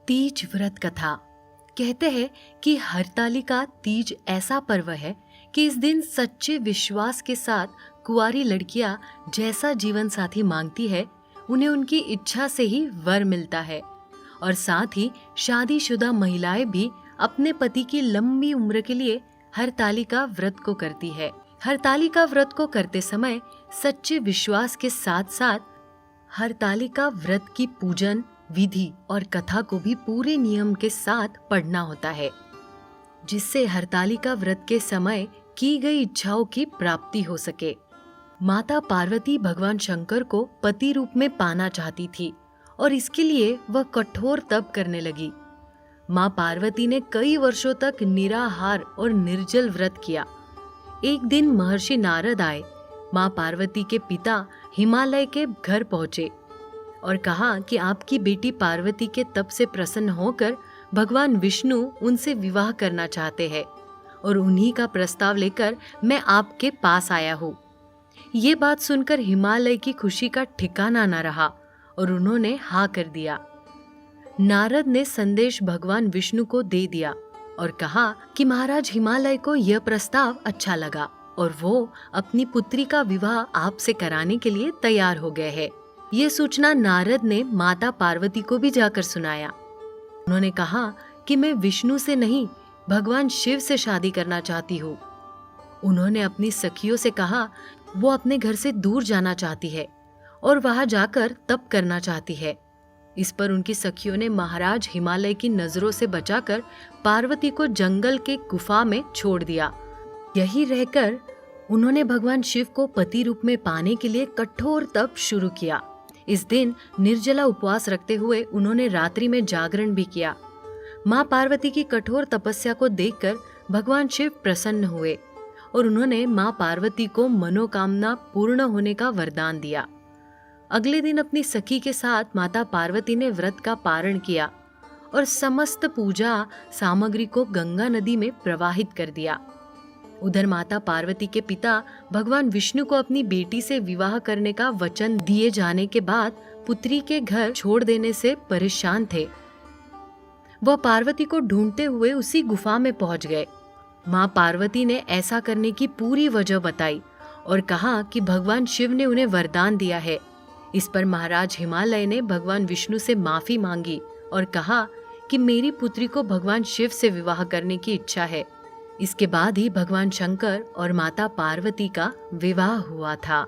तीज व्रत कथा। कहते हैं कि हरतालिका तीज ऐसा पर्व है कि इस दिन सच्चे विश्वास के साथ कुंवारी लड़कियां जैसा जीवन साथी मांगती है उन्हें उनकी इच्छा से ही वर मिलता है। और साथ ही शादीशुदा महिलाएं भी अपने पति की लंबी उम्र के लिए हरतालिका व्रत को करती है। हरतालिका व्रत को करते समय सच्चे विश्वास के साथ साथ हरतालिका व्रत की पूजन विधि और कथा को भी पूरे नियम के साथ पढ़ना होता है, जिससे हरतालिका व्रत के समय की गई इच्छाओं की प्राप्ति हो सके। माता पार्वती भगवान शंकर को पति रूप में पाना चाहती थी और इसके लिए वह कठोर तप करने लगी। माँ पार्वती ने कई वर्षों तक निराहार और निर्जल व्रत किया। एक दिन महर्षि नारद आए। माँ पार्वती के पिता हिमालय के घर पहुंचे और कहा कि आपकी बेटी पार्वती के तप से प्रसन्न होकर भगवान विष्णु उनसे विवाह करना चाहते हैं और उन्हीं का प्रस्ताव लेकर मैं आपके पास आया हूँ। ये बात सुनकर हिमालय की खुशी का ठिकाना न रहा और उन्होंने हाँ कर दिया। नारद ने संदेश भगवान विष्णु को दे दिया और कहा कि महाराज हिमालय को यह प्रस्ताव अच्छा लगा और वो अपनी पुत्री का विवाह आपसे कराने के लिए तैयार हो गए हैं। ये सूचना नारद ने माता पार्वती को भी जाकर सुनाया। उन्होंने कहा कि मैं विष्णु से नहीं भगवान शिव से शादी करना चाहती हूँ। उन्होंने अपनी सखियों से कहा वो अपने घर से दूर जाना चाहती है और वहां जाकर तप करना चाहती है। इस पर उनकी सखियों ने महाराज हिमालय की नजरों से बचाकर पार्वती को जंगल के गुफा में छोड़ दिया। यही रहकर उन्होंने भगवान शिव को पति रूप में पाने के लिए कठोर तप शुरू किया। इस दिन निर्जला उपवास रखते हुए उन्होंने रात्रि में जागरण भी किया। माँ पार्वती की कठोर तपस्या को देखकर भगवान शिव प्रसन्न हुए और उन्होंने माँ पार्वती को मनोकामना पूर्ण होने का वरदान दिया। अगले दिन अपनी सखी के साथ माता पार्वती ने व्रत का पारण किया और समस्त पूजा सामग्री को गंगा नदी में प्रवाहित कर दिया। उधर माता पार्वती के पिता भगवान विष्णु को अपनी बेटी से विवाह करने का वचन दिए जाने के बाद पुत्री के घर छोड़ देने से परेशान थे। वह पार्वती को ढूंढते हुए उसी गुफा में पहुंच गए। माँ पार्वती ने ऐसा करने की पूरी वजह बताई और कहा कि भगवान शिव ने उन्हें वरदान दिया है। इस पर महाराज हिमालय ने भगवान विष्णु से माफी मांगी और कहा कि मेरी पुत्री को भगवान शिव से विवाह करने की इच्छा है। इसके बाद ही भगवान शंकर और माता पार्वती का विवाह हुआ था।